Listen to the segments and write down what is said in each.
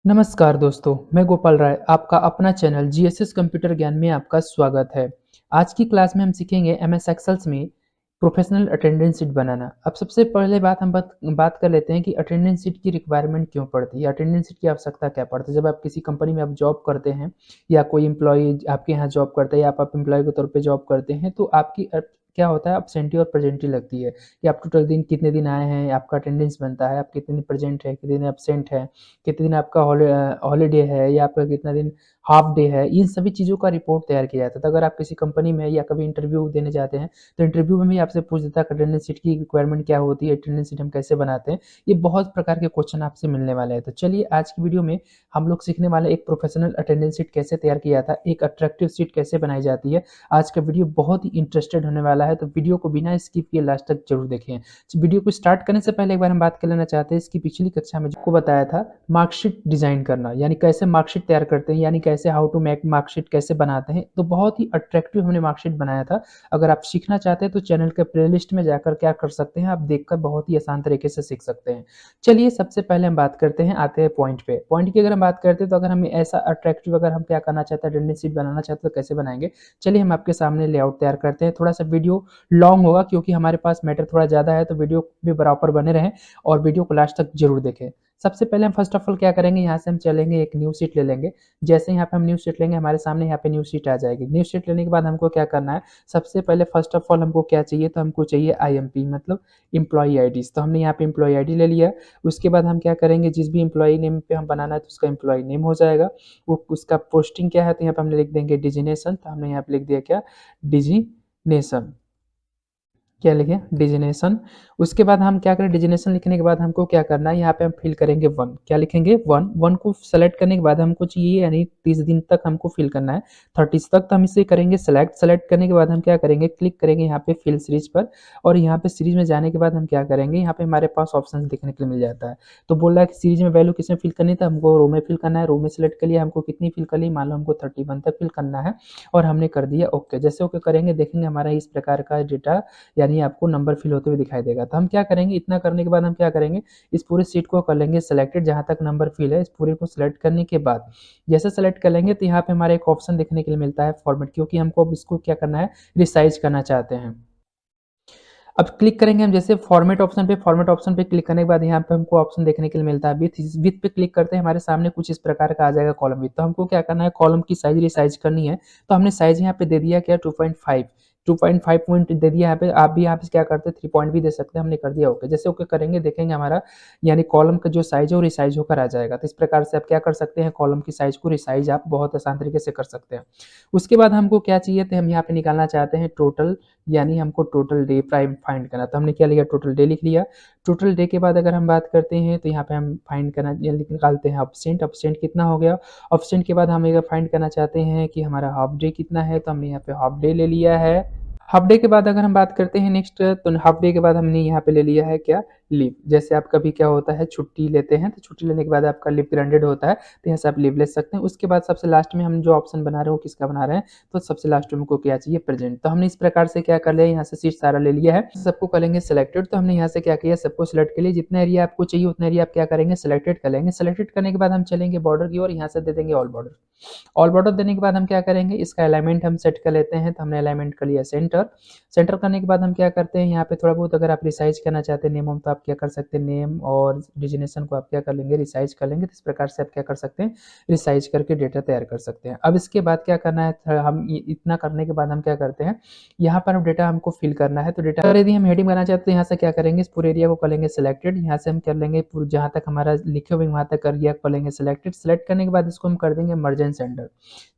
नमस्कार दोस्तों, मैं गोपाल राय, आपका अपना चैनल जीएसएस कंप्यूटर ज्ञान में आपका स्वागत है। आज की क्लास में हम सीखेंगे एमएस एक्सेल्स में प्रोफेशनल अटेंडेंस शीट बनाना। अब सबसे पहले हम बात कर लेते हैं कि अटेंडेंस शीट की रिक्वायरमेंट क्यों पड़ती है, अटेंडेंस शीट की आवश्यकता क्या पड़ती है। जब आप किसी कंपनी में आप जॉब करते हैं या कोई एम्प्लॉय आपके यहाँ जॉब करता है या आप एम्प्लॉय के तौर पे जॉब करते हैं तो आपकी क्या होता है, एब्सेंटी और प्रेजेंटी लगती है कि आप टोटल दिन कितने दिन आए हैं, आपका अटेंडेंस बनता है, आप कितने दिन प्रेजेंट है, कितने दिन एब्सेंट है, कितने दिन आपका हॉलीडे है या आपका कितना दिन हाफ डे है। इन सभी चीज़ों का रिपोर्ट तैयार किया जाता है। तो अगर आप किसी कंपनी में या कभी इंटरव्यू देने जाते हैं तो इंटरव्यू में भी आपसे पूछ देता है अटेंडेंस शीट की रिक्वायरमेंट क्या होती है, अटेंडेंस शीट हम कैसे बनाते हैं। ये बहुत प्रकार के क्वेश्चन आपसे मिलने वाले हैं। तो चलिए आज की वीडियो में हम लोग सीखने वाले एक प्रोफेशनल अटेंडेंस शीट कैसे तैयार किया जाता है, एक अट्रैक्टिव शीट कैसे बनाई जाती है। आज का वीडियो बहुत ही इंटरेस्टेड होने वाला है, तो वीडियो को बिना स्किप किए लास्ट तक जरूर देखें। वीडियो को स्टार्ट करने से पहले एक बार हम बात कर लेना चाहते हैं, इसकी पिछली कक्षा में आपको बताया था मार्कशीट डिजाइन करना, यानी कैसे मार्कशीट तैयार करते हैं, यानी कैसे हाउ टू मेक मार्कशीट कैसे बनाते हैं। तो बहुत ही अट्रैक्टिव हमने मार्कशीट बनाया था। अगर आप सीखना चाहते हैं तो चैनल के प्लेलिस्ट में जाकर क्या कर सकते हैं, आप देखकर बहुत ही आसान तरीके से सीख सकते हैं। चलिए सबसे पहले हम बात करते हैं, आते हैं पॉइंट पे। पॉइंट की अगर हम बात करते हैं तो अगर हमें ऐसा अट्रैक्टिव अगर हम क्या करना चाहते हैं, अटेंडेंस शीट बनाना चाहते हैं तो कैसे बनाएंगे। चलिए हम आपके सामने लेआउट तैयार करते हैं। थोड़ा सा वीडियो लॉन्ग होगा क्योंकि हमारे पास मैटर थोड़ा ज़्यादा है, तो वीडियो भी बराबर बने रहें और वीडियो को लास्ट तक जरूर देखें। सबसे पहले हम फर्स्ट ऑफ ऑल क्या करेंगे, यहाँ से हम चलेंगे एक न्यू शीट ले लेंगे। जैसे यहाँ पे हम न्यू शीट लेंगे, हमारे सामने यहाँ पे न्यू शीट आ जाएगी। न्यू शीट लेने के बाद हमको क्या करना है, सबसे पहले फर्स्ट ऑफ ऑल हमको क्या चाहिए, तो हमको चाहिए आईएमपी मतलब एम्प्लॉई आईडीज। तो हमने यहाँ पे एम्प्लॉई आईडी ले लिया। उसके बाद हम क्या करेंगे, जिस भी एम्प्लॉई नेम पे हम बनाना है तो उसका एम्प्लॉई नेम हो जाएगा। वो उसका पोस्टिंग क्या है, तो यहाँ पे हमने लिख देंगे डिजिनेशन। तो हमने यहाँ पे लिख दिया क्या, डिजिनेशन। क्या लिखे, डिजिनेशन। उसके बाद हम क्या करें, डिजिनेशन लिखने के बाद हमको क्या करना है, यहाँ पे हम फिल करेंगे वन। क्या लिखेंगे, वन। वन को सेलेक्ट करने के बाद हमको चाहिए यानी 30 दिन तक हमको फिल करना है, 30 तक। तो हम इसे करेंगे सेलेक्ट। सेलेक्ट करने के बाद हम क्या करेंगे, क्लिक करेंगे यहाँ पे फिल सीरीज पर। और यहाँ पे सीरीज में जाने के बाद हम क्या करेंगे, यहाँ पे हमारे पास ऑप्शन देखने के लिए मिल जाता है। तो बोल रहा है कि सीरीज में वैल्यू किसमें फिल करनी है, तो हमको रो में फिल करना है। रो में सेलेक्ट कर लिया, हमको कितनी फिल कर ली, मान लो हमको 31 तक फिल करना है और हमने कर दिया ओके। जैसे ओके करेंगे देखेंगे हमारा इस प्रकार का डेटा यानी आपको नंबर फिल होते हुए दिखाई देगा। तो हम क्या करेंगे, इतना करने के बाद हम क्या करेंगे, इस पूरे सीट को कर लेंगे सेलेक्टेड, जहाँ तक नंबर फिल है। इस पूरे को सिलेक्ट करने के बाद जैसे सेलेक्ट कर लेंगे तो यहाँ पे हमारा एक ऑप्शन देखने के लिए मिलता है फॉर्मेट, क्योंकि हमको अब इसको क्या करना है, रिसाइज करना चाहते हैं। अब क्लिक करेंगे हम जैसे फॉर्मेट ऑप्शन पे, फॉर्मेट ऑप्शन पे क्लिक करने के बाद यहाँ पे हमको ऑप्शन देखने के लिए मिलता है विथ। विथ पे क्लिक करते हैं, हमारे सामने कुछ इस प्रकार का आ जाएगा कॉलम विथ। तो हमको क्या करना है, कॉलम की साइज रिसाइज करनी है। तो हमने साइज यहाँ पे दे दिया क्या, 2.5। 2.5 पॉइंट दे दिया यहाँ पे। आप भी यहाँ पे क्या करते हैं, 3 पॉइंट भी दे सकते हैं। हमने कर दिया ओके। जैसे ओके करेंगे देखेंगे हमारा यानी कॉलम का जो साइज है वो रिसाइज होकर आ जाएगा। तो इस प्रकार से आप क्या कर सकते हैं, कॉलम की साइज को रिसाइज आप बहुत आसान तरीके से कर सकते हैं। उसके बाद हमको क्या चाहिए, तो हम यहाँ पे निकालना चाहते हैं टोटल, यानी हमको टोटल डे प्राइम फाइंड करना। तो हमने क्या लिया, टोटल डे लिख लिया। टोटल डे के बाद अगर हम बात करते हैं तो यहाँ पे हम फाइंड करना निकालते हैं अपसेंट। अपसेंट कितना हो गया, अपसेंट के बाद हम अगर फाइंड करना चाहते हैं कि हमारा हाफ डे कितना है, तो हमने यहाँ पे हाफ डे ले लिया है। हाफ डे के बाद अगर हम बात करते हैं नेक्स्ट, तो हाफ डे के बाद हमने यहाँ पे ले लिया है क्या, लीव। जैसे आप कभी क्या होता है छुट्टी लेते हैं तो छुट्टी लेने के बाद आपका लीव ग्रांटेड होता है, तो यहाँ से आप लीव ले सकते हैं। उसके बाद सबसे लास्ट में हम जो ऑप्शन बना रहे हैं वो किसका बना रहे हैं, तो सबसे लास्ट में हमको क्या चाहिए, प्रेजेंट। तो हमने इस प्रकार से क्या कर लिया, यहाँ से सीट सारा ले लिया है। सबको करेंगे सिलेक्टेड। तो हमने यहाँ से क्या किया, सबको सिलेक्ट कर लिया। जितना एरिया आपको चाहिए उतना एरिया आप क्या करेंगे, सिलेक्टेड कर लेंगे। सिलेक्टेड करने के बाद हम चलेंगे बॉर्डर की ओर, यहाँ से दे देंगे ऑल बॉर्डर। ऑल बॉर्डर देने के बाद हम क्या करेंगे, इसका अलाइनमेंट हम सेट कर लेते हैं। तो हमने अलाइनमेंट कर लिया सेंटर। सेंटर करने के बाद हम क्या करते हैं, यहाँ पे थोड़ा बहुत अगर आप रिसाइज करना चाहते हैं नेम हम, तो आप क्या कर सकते हैं, नेम और डिजिनेशन को आप क्या कर लेंगे, रिसाइज कर लेंगे। तो इस प्रकार से आप क्या कर सकते हैं, रिसाइज करके डेटा तैयार कर सकते हैं। अब इसके बाद क्या करना है, हम इतना करने के बाद हम क्या करते हैं, यहाँ पर डेटा हमको फिल करना है। तो डेटा यदि हम हेडिंग बनाना चाहते हैं, यहाँ से क्या करेंगे, इस पूरे एरिया को कर लेंगे सिलेक्टेड। यहाँ से हम कर लेंगे जहाँ तक हमारा लिखे हुए वहाँ तक एरिया कर लेंगे सिलेक्टेड। सिलेक्ट करने के बाद इसको हम कर देंगे मर्जेंट सेंटर।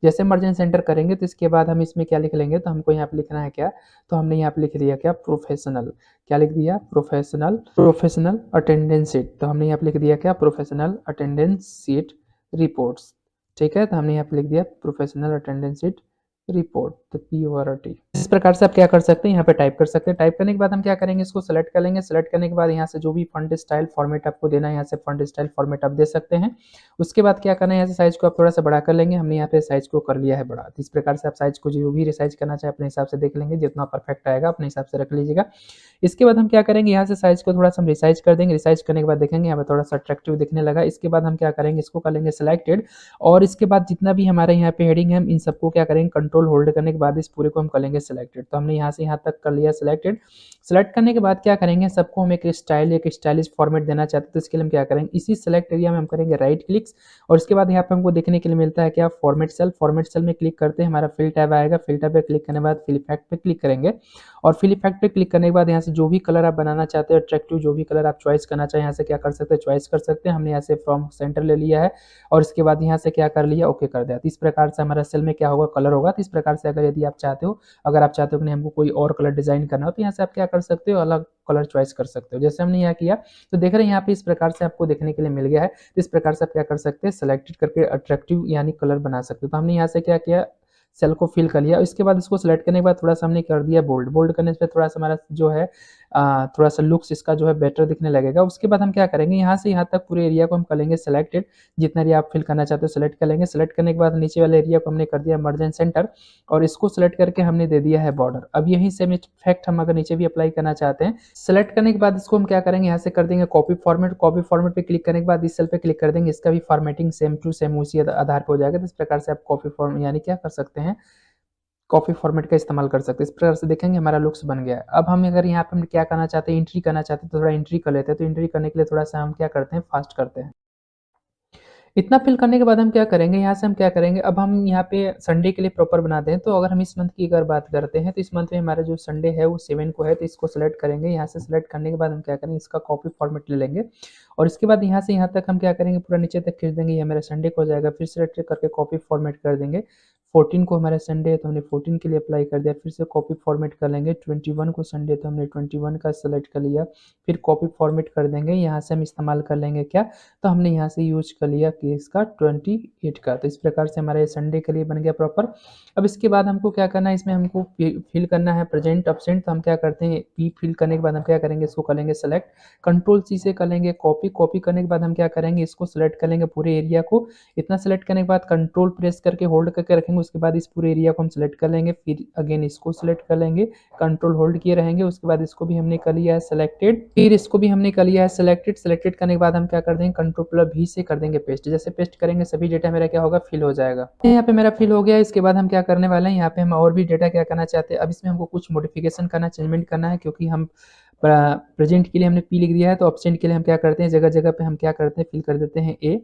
जैसे मर्जेंट सेंटर करेंगे तो इसके बाद हम इसमें क्या लिख लेंगे, तो हमको यहाँ पे लिखना है क्या, तो हमने यहाँ पे लिख दिया क्या, प्रोफेशनल। क्या लिख दिया, प्रोफेशनल। Professional attendance sheet. तो हमने यहाँ पे लिख दिया क्या, प्रोफेशनल अटेंडेंस शीट रिपोर्ट्स। ठीक है, तो हमने यहाँ पे लिख दिया प्रोफेशनल अटेंडेंस शीट रिपोर्ट, तो PORT। इस प्रकार से आप क्या कर सकते हैं, यहाँ पे टाइप कर सकते हैं। टाइप करने के बाद हम क्या करेंगे, इसको सेलेक्ट कर लेंगे। सेलेक्ट करने के बाद यहाँ से जो भी फॉन्ट स्टाइल फॉर्मेट आपको देना है, यहाँ से फॉन्ट स्टाइल फॉर्मेट आप दे सकते हैं। उसके बाद क्या करना है, यहाँ से साइज को आप थोड़ा सा बड़ा कर लेंगे। हमने यहाँ पे साइज को कर लिया है बड़ा। तो इस प्रकार से आप साइज को जो भी रिसाइज करना चाहे अपने हिसाब से देख लेंगे, जितना परफेक्ट आएगा अपने हिसाब से रख लीजिएगा। इसके बाद हम क्या करेंगे, यहाँ से साइज को थोड़ा सा हम रिसाइज कर देंगे। रिसाइज करने के बाद देखेंगे यहाँ पे थोड़ा सा अट्रैक्टिव दिखने लगा। इसके बाद हम क्या करेंगे, इसको कर लेंगे सिलेक्टेड। और इसके बाद जितना भी हमारे यहाँ पे हेडिंग है, हम इन सबको क्या करेंगे, कंट्रोल होल्ड करने के बाद इस पूरे को हम कर लेंगे सिलेक्टेड। तो हमने यहाँ से यहाँ तक कर लिया सिलेक्टेड। सेलेक्ट करने के बाद क्या करेंगे, सबको हम एक स्टाइलिश फॉर्मेट देना चाहते हैं। तो इसके लिए हम क्या करेंगे, इसी सेलेक्ट एरिया में हम करेंगे राइट क्लिक्स। और इसके बाद यहाँ पे हमको देखने के लिए मिलता है क्या, फॉर्मेट सेल। फॉर्मेट सेल में क्लिक करते हैं, हमारा फिल टैब आएगा। फिल टैब पे क्लिक करने के बाद फिल इफेक्ट पे क्लिक करेंगे। और फिल इफेक्ट पे क्लिक करने के बाद यहाँ से जो भी कलर आप बनाना चाहते हैं, अट्रैक्टिव जो भी कलर आप चॉइस करना चाहें, यहाँ से क्या कर सकते हैं, चॉइस कर सकते हैं। हमने यहाँ से फ्रॉम सेंटर ले लिया है और इसके बाद यहाँ से क्या कर लिया, ओके कर दिया। तो इस प्रकार से हमारा सेल में क्या होगा, कलर होगा। तो इस प्रकार से अगर यदि आप चाहते हो, अगर आप चाहते हो कि नहीं हमको कोई और कलर डिजाइन करना हो, तो यहाँ से आप क्या कर सकते हो, अलग कलर चॉइस कर सकते हो। जैसे हमने यहाँ किया तो देख रहे हैं यहाँ पे इस प्रकार से आपको देखने के लिए मिल गया है। तो इस प्रकार से आप क्या कर सकते हैं, सेलेक्टेड करके अट्रैक्टिव यानी कलर बना सकते हो। तो हमने यहाँ से क्या किया, सेल को फिल कर लिया। इसके बाद इसको सेलेक्ट करने के बाद थोड़ा सा हमने कर दिया बोल्ड। बोल्ड करने से थोड़ा सा हमारा जो है थोड़ा सा लुक्स इसका जो है बेटर दिखने लगेगा। उसके बाद हम क्या करेंगे, यहाँ से यहाँ तक पूरे एरिया को हम कर लेंगे सेलेक्टेड। जितना एरिया आप फिल करना चाहते हो सेलेक्ट कर लेंगे। सेलेक्ट करने के बाद नीचे वाले एरिया को हमने कर दिया मर्ज सेंटर और इसको सेलेक्ट करके हमने दे दिया है बॉर्डर। अब यही सेम इफेक्ट हम अगर नीचे भी अप्लाई करना चाहते हैं, सेलेक्ट करने के बाद इसको हम क्या करेंगे, यहाँ से कर देंगे कॉपी फॉर्मेट। कॉपी फॉर्मेट पे क्लिक करने के बाद इस सेल पे क्लिक कर देंगे। इसका भी फॉर्मेटिंग सेम टू सेम उसी आधार पर हो जाएगा। तो इस प्रकार से आप कॉपी फॉर्म यानी क्या कर सकते हैं, कॉपी फॉर्मेट का इस्तेमाल कर सकते हैं। इस प्रकार से देखेंगे हमारा लुक्स बन गया है। अब हम अगर यहाँ पे हम क्या करना चाहते हैं, एंट्री करना चाहते हैं, तो थोड़ा एंट्री कर लेते हैं। तो एंट्री करने के लिए थोड़ा सा हम क्या करते हैं, फास्ट करते हैं। इतना फिल करने के बाद हम क्या करेंगे, यहाँ से हम क्या करेंगे, अब हम यहाँ पे संडे के लिए प्रॉपर बनाते हैं। तो अगर हम इस मंथ की अगर बात करते हैं, तो इस मंथ में हमारा जो संडे है वो 7 को है। तो इसको सेलेक्ट करेंगे। यहाँ से सेलेक्ट करने के बाद हम क्या करेंगे, इसका कॉपी फॉर्मेट ले लेंगे और इसके बाद यहाँ से यहाँ तक हम क्या करेंगे, पूरा नीचे तक खींच देंगे। ये हमारा संडे को हो जाएगा। फिर सेलेक्ट करके कॉपी फॉर्मेट कर देंगे। 14 को हमारा संडे है तो हमने 14 के लिए अप्लाई कर दिया। फिर से कॉपी फॉर्मेट कर लेंगे। 21 को संडे तो हमने 21 का सेलेक्ट कर लिया। फिर कॉपी फॉर्मेट कर देंगे। यहाँ से हम इस्तेमाल कर लेंगे क्या, तो हमने यहाँ से यूज कर लिया कि इसका 28 का। तो इस प्रकार से हमारे संडे के लिए बन गया प्रॉपर। अब इसके बाद हमको क्या करना है, इसमें हमको फिल करना है प्रेजेंट एब्सेंट। तो हम क्या करते हैं, पी फिल करने के बाद हम क्या करेंगे, इसको कर लेंगे सेलेक्ट। कंट्रोल सी से कर लेंगे कॉपी। कॉपी करने के बाद हम क्या करेंगे, इसको सेलेक्ट कर लेंगे पूरे एरिया को। इतना सेलेक्ट करने के बाद कंट्रोल प्रेस करके होल्ड करके रखेंगे। उसके बाद इस पूरे एरिया को हम सेलेक्ट कर लेंगे। फिर अगेन इसको सेलेक्ट कर लेंगे, कंट्रोल होल्ड किए रहेंगे। उसके बाद इसको भी हमने कर लिया है सेलेक्टेड। फिर इसको भी हमने कर लिया है सेलेक्टेड। सेलेक्टेड करने के बाद हम क्या कर देंगे, कंट्रोल+V से कर देंगे पेस्ट। जैसे पेस्ट करेंगे सभी डेटा मेरा क्या होगा, फिल हो जाएगा। यहाँ पे मेरा फिल हो गया। इसके बाद हम क्या करने वाले हैं, यहाँ पे हम और भी डेटा क्या करना चाहते हैं। अब इसमें हमको कुछ मॉडिफिकेशन करना, चेंजमेंट करना है, क्योंकि हम प्रेजेंट के लिए हमने पी लिख दिया है। तो ऑब्सेंट के लिए हम क्या करते हैं, जगह जगह पे हम क्या करते हैं, फिल कर देते हैं ए।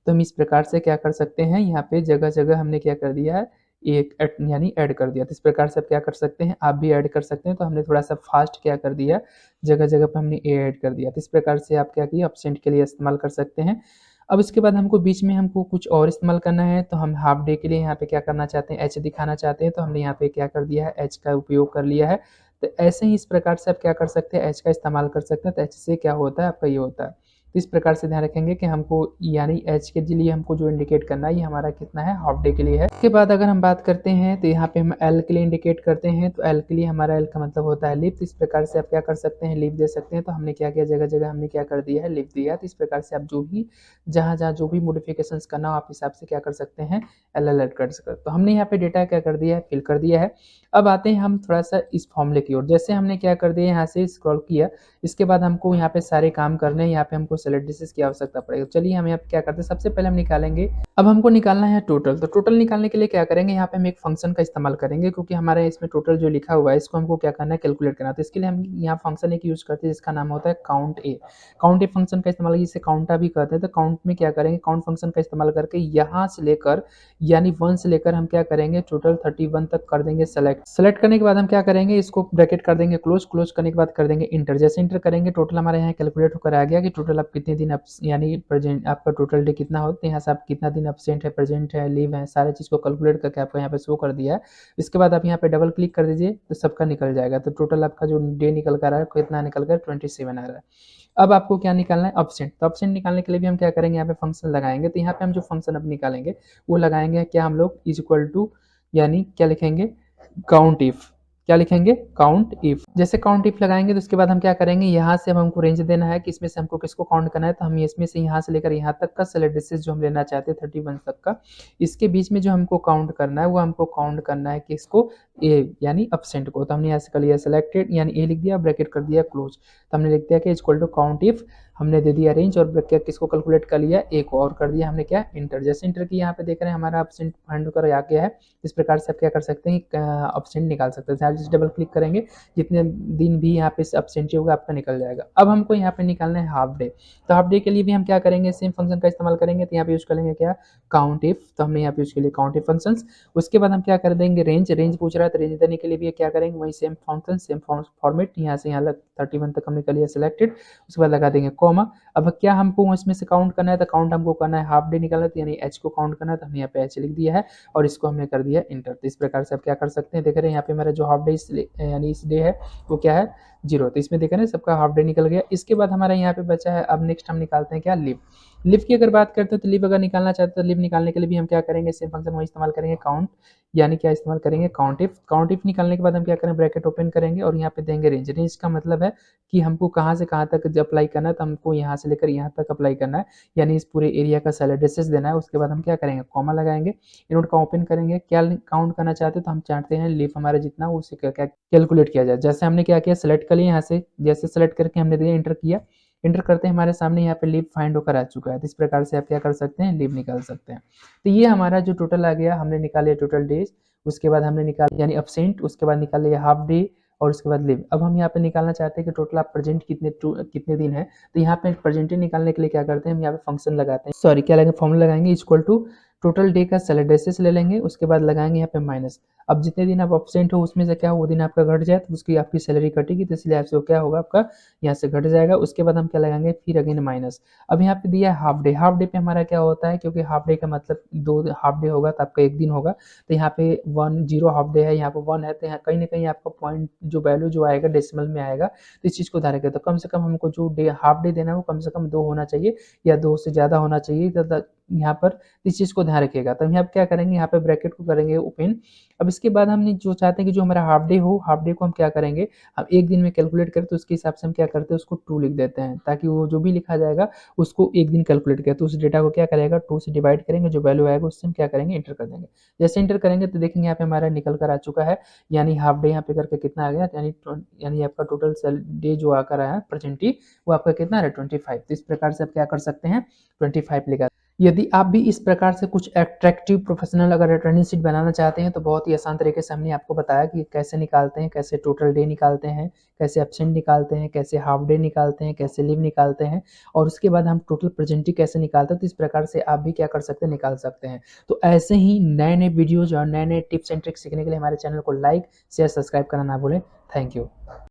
तो हम इस प्रकार से क्या कर सकते हैं, यहाँ पे जगह जगह हमने क्या कर दिया है, एक यानी ऐड कर दिया। तो इस प्रकार से आप क्या कर सकते हैं, आप भी ऐड कर सकते हैं। तो हमने थोड़ा सा फास्ट क्या कर दिया, जगह जगह पे हमने ए ऐड कर दिया। तो इस प्रकार से आप क्या किया, ऑब्सेंट के लिए इस्तेमाल कर सकते हैं। अब इसके बाद हमको बीच में हमको कुछ और इस्तेमाल करना है। तो हम हाफ डे के लिए यहाँ पे क्या करना चाहते हैं, एच दिखाना चाहते हैं। तो हमने यहाँ पे क्या कर दिया है, एच का उपयोग कर लिया है। तो ऐसे ही इस प्रकार से आप क्या कर सकते हैं, एच का इस्तेमाल कर सकते हैं। तो एच से क्या होता है, आपका ये होता है। तो इस प्रकार से ध्यान रखेंगे कि हमको यानी एच के लिए हमको जो इंडिकेट करना है, ये हमारा कितना है, हाफ डे के लिए है। उसके बाद अगर हम बात करते हैं तो यहाँ पे हम एल के लिए इंडिकेट करते हैं। तो एल के लिए हमारा एल का मतलब होता है लीव। तो इस प्रकार से आप क्या कर सकते हैं, लीव दे सकते हैं। तो हमने क्या किया, जगह जगह हमने क्या कर दिया है, लीव दिया। तो इस प्रकार से आप जो भी जहाँ जहाँ जो भी मॉडिफिकेशन करना हो, आप हिसाब से क्या कर सकते हैं, एल ऐड कर सकते हैं। तो हमने यहाँ पे डेटा क्या कर दिया है, फिल कर दिया है। अब आते हैं हम थोड़ा सा इस फॉर्मूले की ओर। जैसे हमने क्या कर दिया, यहाँ से स्क्रॉल किया। इसके बाद हमको यहाँ पे सारे काम करने हैं। यहाँ पे हमको सेलेक्ट डिशेस की आवश्यकता पड़ेगी। चलिए हम यहाँ पे क्या करते हैं, सबसे पहले हम निकालेंगे, अब हमको निकालना है टोटल। तो टोटल निकालने के लिए क्या करेंगे, यहाँ पे हम एक फंक्शन का इस्तेमाल करेंगे, क्योंकि हमारे इसमें टोटल जो लिखा हुआ है इसको हमको क्या करना है, कैलकुलेट करना। तो इसके लिए हम यहाँ फंक्शन एक यूज करते हैं जिसका नाम होता है count A. Count a function का इस्तेमाल, जिसे काउंटा भी कहते हैं। तो काउंट में क्या करेंगे, काउंट फंक्शन का इस्तेमाल करके यहाँ से लेकर यानी 1 से लेकर हम क्या करेंगे, टोटल 31 तक कर देंगे सेलेक्ट। सेलेक्ट करने के बाद हम क्या करेंगे, इसको ब्रैकेट कर देंगे क्लोज। क्लोज करने के बाद कर देंगे इंटर। जैसे इंटर करेंगे टोटल हमारे यहाँ कैलकुलेट होकर आ गया कि टोटल आप कितने दिन यानी प्रेजेंट आपका टोटल डे कितना होता है। यहाँ से आप कितना दिन एब्सेंट है, प्रेजेंट है, लीव है, सारे चीज़ को कैलकुलेट करके आपको यहाँ पे शो कर दिया है। इसके बाद आप यहाँ पे डबल क्लिक कर दीजिए तो सबका निकल जाएगा। तो टोटल आपका जो डे निकल कर आ रहा है, कितना निकल कर 27 आ रहा है। अब आपको क्या निकालना है, एब्सेंट। तो एब्सेंट निकालने के लिए भी हम क्या करेंगे, यहाँ पे फंक्शन लगाएंगे। तो यहाँ पे हम जो फंक्शन अब निकालेंगे वो लगाएंगे क्या, हम लोग इज इक्वल टू यानी क्या लिखेंगे, काउंट इफ। क्या लिखेंगे, काउंट इफ। जैसे काउंट इफ लगाएंगे तो उसके बाद हम क्या करेंगे, यहाँ से अब हमको रेंज देना है कि इसमें से हमको किसको काउंट करना है, तो हम इसमें से यहाँ से लेकर यहाँ तक का सेलेक्ट डिजिट जो हम लेना चाहते हैं 31 तक का, इसके बीच में जो हमको काउंट करना है वो हमको काउंट करना है किसको, ए यानी अपसेंट को। तो हमने यहाँ से कर लिया सिलेक्टेड यानी ए लिख दिया, ब्रैकेट कर दिया क्लोज, तो हमने लिख दिया कि इक्वल टू काउंट इफ, हमने दे दिया रेंज और ब्रैकेट किसको कैलकुलेट कर लिया, ए को, और कर दिया हमने क्या, इंटर। जैसे इंटर की यहाँ पे देख रहे हैं हमारा अपसेंट फाइंड कर आ गया है। इस प्रकार से आप क्या कर सकते हैं, अपसेंट निकाल सकते हैं। चार्जेस डबल क्लिक करेंगे, जितने दिन भी यहाँ पे अपसेंटी होगा आपका निकल जाएगा। अब हमको यहाँ पे निकालना है हाफ डे, तो हाफ डे के लिए भी हम क्या करेंगे, सेम फंक्शन का इस्तेमाल करेंगे। तो यहाँ पे यूज करेंगे क्या, काउंट इफ, तो हमने यहाँ पे यूज के लिए काउंट इफ फंक्शन। उसके बाद हम क्या कर देंगे, रेंज। रेंज पूछ रहा है तो रेंज देने के लिए भी क्या करेंगे, वही सेम फंक्शन सेम फॉर्मेट, यहाँ से यहाँ 31 तक हमने कर लिया सिलेक्टेड, उसके बाद लगा देंगे कॉमा। अब क्या हमको इसमें से काउंट करना है, तो काउंट हमको करना है हाफ डे निकालना है, यानी एच को काउंट करना है, तो हमने यहाँ पे एच लिख दिया है और इसको हमने कर दिया इंटर। तो इस प्रकार से आप क्या कर सकते हैं, देख रहे हैं यहाँ पे मेरा जो हाफ डे यानी इस डे है वो क्या है, 0। तो इसमें देख रहे हैं सबका हाफ डे निकल गया। इसके बाद हमारा यहाँ पे बचा है, अब नेक्स्ट हम निकालते हैं क्या, लिव। लिव की अगर बात करते हैं तो लिव अगर निकालना चाहते हैं तो लिव निकालने के लिए भी हम क्या करेंगे, सेम फंक्शन वही इस्तेमाल करेंगे, काउंट यानी क्या इस्तेमाल करेंगे, काउंट इफ। काउंट इफ निकालने के बाद हम क्या करें, ब्रैकेट ओपन करेंगे और यहाँ पे देंगे रेंज। रेंज का मतलब है कि हमको कहाँ से कहाँ तक अप्लाई करना है, तो हमको यहाँ से लेकर यहाँ तक अप्लाई करना है, यानी इस पूरे एरिया का सेल एड्रेसेस देना है। उसके बाद हम क्या करेंगे, कॉमा लगाएंगे, इनोड का ओपन करेंगे, क्या काउंट करना चाहते हैं, तो हम चाहते हैं लीफ हमारा जितना उसे क्या कैलकुलेट किया जाए। जैसे हमने क्या किया, सेलेक्ट कर लिया यहाँ से, जैसे सेलेक्ट करके हमने दिया इंटर किया, इंटर करते हैं हमारे सामने यहाँ पे लीव फाइंड होकर आ चुका है। तो इस प्रकार से आप क्या कर सकते हैं, लीव निकाल सकते हैं। तो ये हमारा जो टोटल आ गया, हमने निकाले टोटल डेज, उसके बाद हमने निकाल यानी अपसेंट, उसके बाद निकाल लिया हाफ डे और उसके बाद लिव। अब हम यहाँ पे निकालना चाहते हैं कि टोटल आप प्रेजेंट कितने दिन है, तो यहाँ पे प्रेजेंट निकालने के लिए क्या करते हैं, हम यहाँ पे फंक्शन लगाते हैं, सॉरी क्या लगाएंगे, फॉर्मूला लगाएंगे, इक्वल टू टोटल डे का सेलेक्ट ले लेंगे, उसके बाद लगाएंगे यहाँ पे माइनस। अब जितने दिन आप अपसेंट हो उसमें से क्या हो, वो दिन आपका घट जाए तो उसकी आपकी सैलरी कटेगी, तो इसलिए आपसे क्या होगा, आपका यहाँ से घट जाएगा। उसके बाद हम क्या लगाएंगे, फिर अगेन माइनस। अब यहाँ पे दिया है हाफ डे। हाफ डे पे हमारा क्या होता है, क्योंकि हाफ डे का मतलब 2 हाफ डे होगा तो आपका 1 दिन होगा, तो यहाँ पे 1 0 हाफ डे है, यहाँ पे 1 है, तो यहाँ कहीं ना कहीं आपका पॉइंट जो वैल्यू जो आएगा डेसिमल में आएगा, तो इस चीज़ को ध्यान रखें। तो कम से कम हमको जो डे हाफ डे देना है वो कम से कम 2 होना चाहिए या 2 से ज़्यादा होना चाहिए, तो यहाँ पर इस चीज़ को ध्यान रखिएगा। तो हम यहाँ पे क्या करेंगे, यहाँ पे ब्रैकेट को करेंगे ओपन। अब इसके बाद हमने जो चाहते हैं कि जो हमारा हाफ डे हो, हाफ डे को हम क्या करेंगे, हम 1 दिन में कैलकुलेट करें तो उसके हिसाब से हम क्या करते हैं, उसको 2 लिख देते हैं, ताकि वो जो भी लिखा जाएगा उसको 1 दिन कैलकुलेट करें। तो उस डेटा को क्या करेगा, 2 से डिवाइड करेंगे, जो वैल्यू आएगा उससे हम क्या करेंगे, एंटर कर देंगे। जैसे एंटर करेंगे तो देखेंगे यहाँ पे हमारा निकल कर आ चुका है, यानी हाफ डे यहाँ पे करके कितना आ गया, यानी आपका टोटल सेल डे जो आकर आया प्रेजेंटली वो आपका कितना है, 25। तो इस प्रकार से आप क्या कर सकते हैं, 25 लिखा। यदि आप भी इस प्रकार से कुछ अट्रैक्टिव प्रोफेशनल अगर अटेंडेंस शीट बनाना चाहते हैं तो बहुत ही आसान तरीके से हमने आपको बताया कि कैसे निकालते हैं, कैसे टोटल डे निकालते हैं, कैसे एब्सेंट निकालते हैं, कैसे हाफ डे निकालते हैं, कैसे लीव निकालते हैं, और उसके बाद हम टोटल प्रेजेंटी कैसे निकालते हैं। तो इस प्रकार से आप भी क्या कर सकते हैं, निकाल सकते हैं। तो ऐसे ही नए नए वीडियोज और नए नए टिप्स एंड ट्रिक्स सीखने के लिए हमारे चैनल को लाइक शेयर सब्सक्राइब करना ना भूलें। Thank you.